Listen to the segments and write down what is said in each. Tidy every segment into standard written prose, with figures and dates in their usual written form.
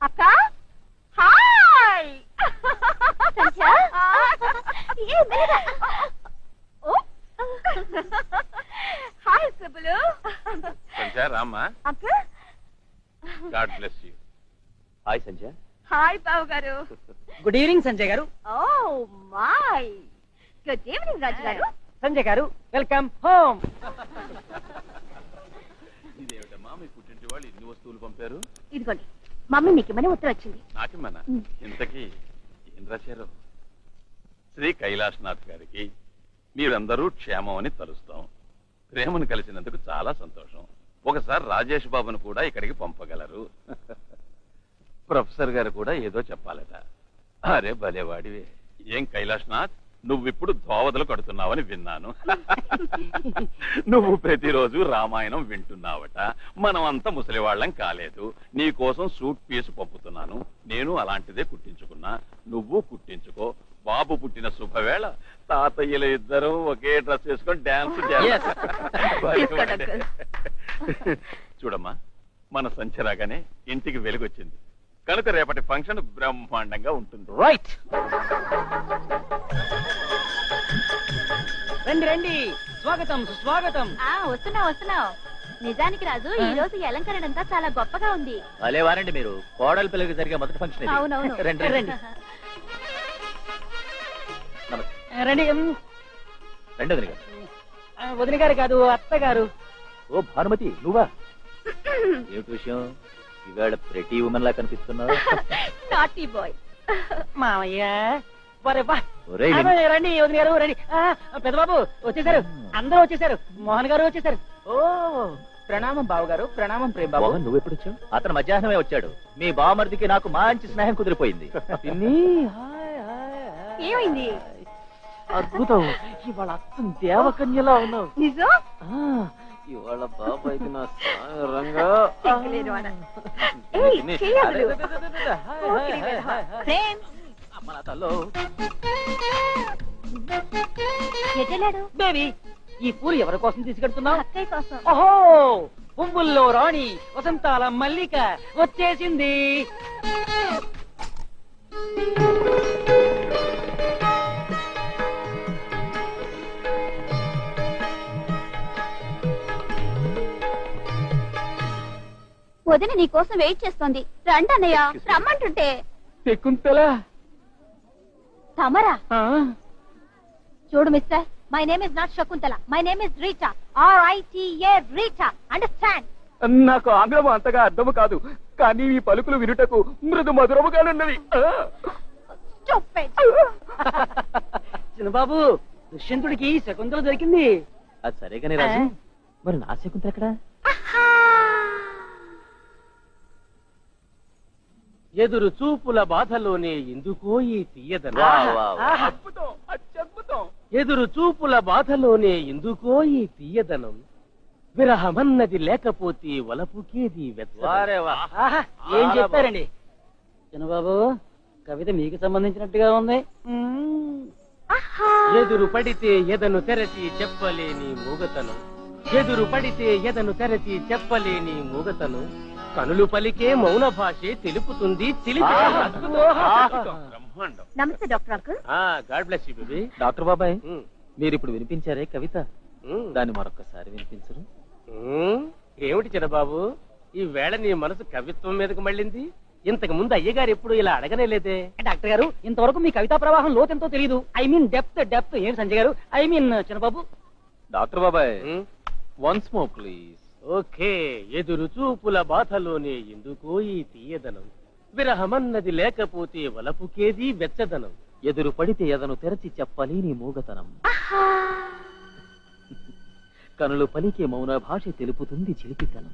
అక్క hi hi Subbulu Sandhya రామ్మా. అక్క God bless you. Hi Sandhya. Hi Babu గారు. గుడ్ ఈవినింగ్ సంజయ్ గారు. Oh my good evening Raju గారు. సంజయ్ గారు వెల్కమ్ హోమ్. ఇదేమిటమ్మా మీ పుట్టింటి వాళ్ళు ఇన్ని వస్తువులు పంపారు? ఇదిగోండి మమ్మీ మీకు ఇమ్మని ఉత్తరం వచ్చింది. నాకేమన్నా ఇంతకీ ఏం రాశారు? శ్రీ కైలాసనాథ్ గారికి మీరందరూ క్షేమం అని తలుస్తాం. ప్రేమను కలిసినందుకు చాలా సంతోషం. ఒకసారి రాజేష్ బాబును కూడా ఇక్కడికి పంపగలరు. ప్రొఫెసర్ గారు కూడా ఏదో చెప్పాలట. అరే భలేవాడివే. ఏం కైలాసనాథ్, నువ్విప్పుడు దోవదలు కడుతున్నావని విన్నాను. నువ్వు ప్రతిరోజు రామాయణం వింటున్నావట. మనం అంతా ముసలివాళ్ళం కాలేదు. నీ కోసం సూట్ పీసు పంపుతున్నాను. నేను అలాంటిదే కుట్టించుకున్నా. నువ్వు కుట్టించుకో. బాబు పుట్టిన శుభవేళ తాతయ్యలు ఇద్దరు ఒకే డ్రెస్ వేసుకొని డాన్స్ చూడమ్మా, మన సంచరాగానే ఇంటికి వెలుగొచ్చింది కనుక రేపటి ఫంక్షన్ బ్రహ్మాండంగా ఉంటుంది. రైట్. రండి రండి, స్వాగతం సుస్వాగతం. వస్తున్నావు. నిజానికి రాజు ఈ రోజు ఈ అలంకరణ అంతా చాలా గొప్పగా ఉంది. అలే వారండి మీరు, కోడలి పిల్లకి జరిగే మొదటి ఫంక్షన్. అవునవును. రండి రండి రండి. రండి వదిన గారు. వదిన గారు కాదు, అత్తగారు. ఓ భానుమతి, నువ్వా? ఏమిటి విషయం? ఇవాళ ప్రతి ఉమెన్ లా కనిపిస్తున్నావు. Naughty boy. మామయ్య ఒరేయ్ రండి వదిన గారు రండి. పెద్దబాబు వచ్చేసారు, అందరూ వచ్చేసారు. మోహన్ గారు వచ్చేసారు. ఓ ప్రణామం బాబు గారు. ప్రణామం ప్రేమ్ బాబు. మోహన్ నువ్వెప్పుడు వచ్చావు? అతను మధ్యాహ్నమే వచ్చాడు. మీ బావమరిదికి నాకు మంచి స్నేహం కుదిరిపోయింది. ఏమైంది? అద్భుతం. ఇవాళ అత్తం దేవకన్యలా ఉన్నావు. నిజం? ఇవాళ బాబాయ్కి నా రంగా బేబీ, ఈ పూలు ఎవరి కోసం తీసుకెడుతున్నావు? అక్కయ్య కోసం. ఓహో, పువ్వుల్లో రాణి వసంతాల మల్లిక వచ్చేసింది. వదిన నీ కోసం వెయిట్ చేస్తోంది. రండి అన్నయ్య, రమ్మంటుంటే. శకుంతల తమరా? చూడు mister, my name is not Shakuntala, my name is Rita. RITA Rita. Understand? నాకు ఆంగ్లం అంతగా అర్థము కాదు, కానీ ఈ పలుకులు వినుటకు మృదు మధురముగానున్నవి. చిన్నబాబు, దుష్యంతుడికి శకుంతల దొరికింది. అది సరే కానీ రాజు, మరి నా శకుంతల ఎక్కడా? ఎదురు చూపుల బాధలోనే ఎందుకో ఈ తీయదనం. ఎదురు చూపుల బాధలోనే ఎందుకో ఈ తీయదనం. విరహమన్నది లేకపోతే వలపుకేది ఏం చెప్పారండి చిన్నబాబు? కవిత మీకు సంబంధించినట్టుగా ఉంది. ఎదురు పడితే ఎదను తెరచి చెప్పలేని మూగతనం. ఎదురు పడితే ఎదను తెరచి చెప్పలేని మూగతనం. కనులు పలికే మౌన భాషే తెలుపుతుంది. నమస్తే doctor uncle. God bless you baby. Doctor బాబాయ్, మీరు ఇప్పుడు వినిపించారే కవిత, దాన్ని మరొకసారి వినిపించరు? ఏమిటి చిన్నబాబు, ఈ వేళ నీ మనసు కవిత్వం మీదకు మళ్ళింది? ఇంతకు ముందు అయ్యగారు ఎప్పుడు ఇలా అడగనే లేదే. డాక్టర్ గారు, ఇంతవరకు మీ కవితా ప్రవాహం లోతెంతో తెలియదు. I mean depth. ఏంటి సంజయ్ గారు? I mean Chinnababu. డాక్టర్ బాబాయ్, వన్స్ మోర్ ప్లీజ్. ఓకే. ఎదురు చూపుల బాధలోనే ఎందుకో ఈ తీయదనం. విరహమన్నది లేకపోతే వలపుకేది వెచ్చదనం. ఎదురు పడితే ఎదను తెరచి చెప్పాలి నీ మూగతనం. కనులు పలికే మౌన భాష తెలుపుతుంది చిలిపితనం.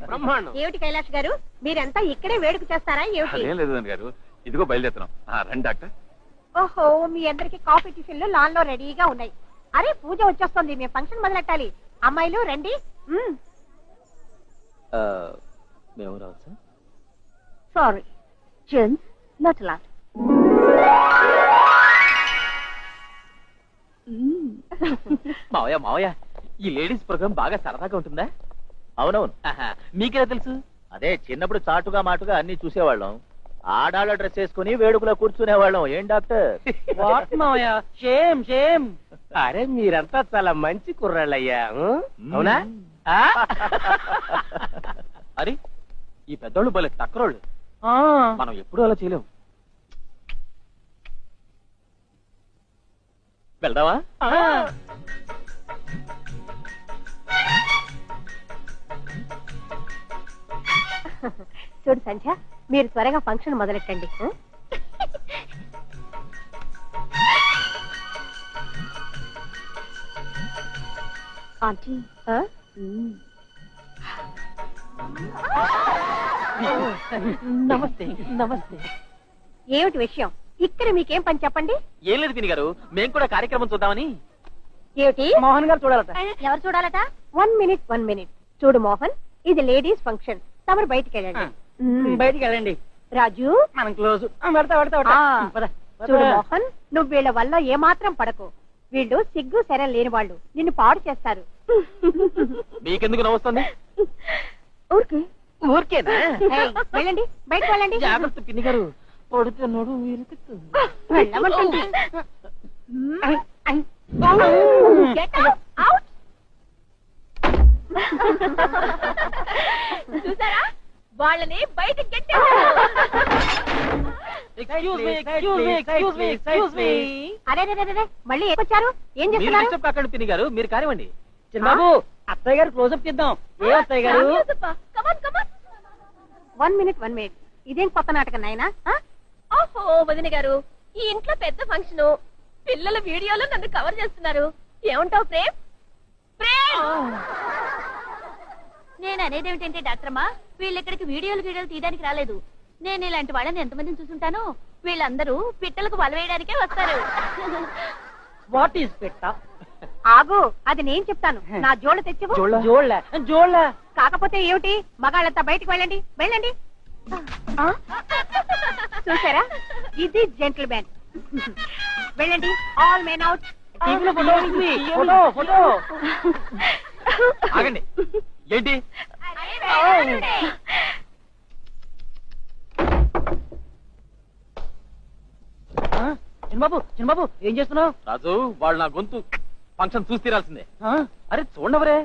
బ్రహ్మాండం. ఏమిటి కైలాష్ గారు, మీరంతా ఇక్కడే వేడుక చేస్తారా ఏమిటి? అదేం లేదు గారు, ఇదిగో బయలుదేరుతున్నాం. రండి డాక్టర్. ఓహో, మీ అందరికి కాఫీ టిఫిన్లు లాన్ లో రెడీగా ఉన్నాయి. అరే పూజ వచ్చేస్తుంది, మేము ఫంక్షన్ మొదలెట్టాలి. అమ్మాయిలు రండి. మేము రావచ్చా? Sorry gents, not allowed. మావయ్య ఈ లేడీస్ ప్రోగ్రామ్ బాగా సరదాగా ఉంటుందా? అవునవును. మీకెలా తెలుసు? అదే చిన్నప్పుడు చాటుగా మాటుగా అన్ని చూసేవాళ్ళం. ఆడాళ్ళ డ్రెస్ వేసుకుని వేడుకలో కూర్చునేవాళ్ళం. ఏం డాక్టర్? వాట్ మావయ్య, షేమ్ షేమ్. అరే మీరంతా చాలా మంచి కుర్రాళ్ళయ్యా. అవునా? అరే ఈ పెద్దోళ్ళు భలే తక్కరోళ్ళు. మనం ఎప్పుడూ అలా చేయలేం. వెళ్దావా? చూడు సంధ్య, మీరు త్వరగా ఫంక్షన్ మొదలెట్టండి. ఆంటీ, నమస్తే నమస్తే. ఏమిటి విషయం? ఇక్కడ మీకేం పని చెప్పండి. ఏం లేదు పిన్ని గారు, మేము కూడా కార్యక్రమం చూద్దామని. ఏమిటి? మోహన్ గారు చూడాలట. ఎవరు చూడాలట? 1 minute. చూడు మోహన్, ఇది లేడీస్ ఫంక్షన్. తమరు బయటికి వెళ్ళండి. బయటికి వెళ్ళండి. రాజు, మనం క్లోజ్. పెడతా. చూడు మోహన్, నువ్వు వీళ్ళ వల్ల ఏమాత్రం పడకు. వీళ్ళు సిగ్గు శరం లేని వాళ్ళు, నిన్ను పాడు చేస్తారు. మీకెందుకు నవ్వుస్తుంది? ఊరికేనా? వెళ్ళండి, బయటకు వెళ్ళండి. జాగ్రత్త పిన్ని గారు, పడుతున్నాడు. వెళ్ళమంటుంది. Get out. చూసారా, వాళ్ళని బయటికి గెట్టేశారు. అరే మళ్ళీ వచ్చారు, ఏం చేస్తున్నారు? పిన్ని గారు మీరు కానివ్వండి. చిన్నబాబు, అత్తయ్య గారు క్లోజప్ తీద్దాం. ఏ అత్తయ్య గారు? 1 minute. ఇదేం కొత్త నాటకం నాయనా? ఓహో వదిన గారు, ఈ ఇంట్లో పెద్ద ఫంక్షన్, పిల్లల వీడియోలో నన్ను కవర్ చేస్తున్నారు. ఏమంటావు ప్రేమ్? నేను అనేదేమిటంటే డాక్టర్ అమ్మా, వీళ్ళు ఇక్కడికి వీడియోలు తీయడానికి రాలేదు. నేను ఇలాంటి వాళ్ళని ఎంతమందిని చూసుంటాను. వీళ్ళందరూ పిట్టలకు వల వేయడానికే వస్తారు. వాట్ ఈస్ పెట్ట? ఆగు, అది నేను చెప్తాను. నా జోళ్ళు తెచ్చివు. జోళ్ళ కాకపోతే ఏమిటి? మగాళ్ళంతా బయటికి వెళ్ళండి. చూసారా, ఇది జెంటిల్ మ్యాన్. వెళ్ళండి, ఆల్ మెన్ అవుట్. ఫోటో. ఆగండి. ఏంటి? చిన్నబాబు ఏం చేస్తున్నావు? రాజు, వాళ్ళు నా గొంతు ఫంక్షన్ చూసి తీరాల్సిందే. అరే చూడవరే,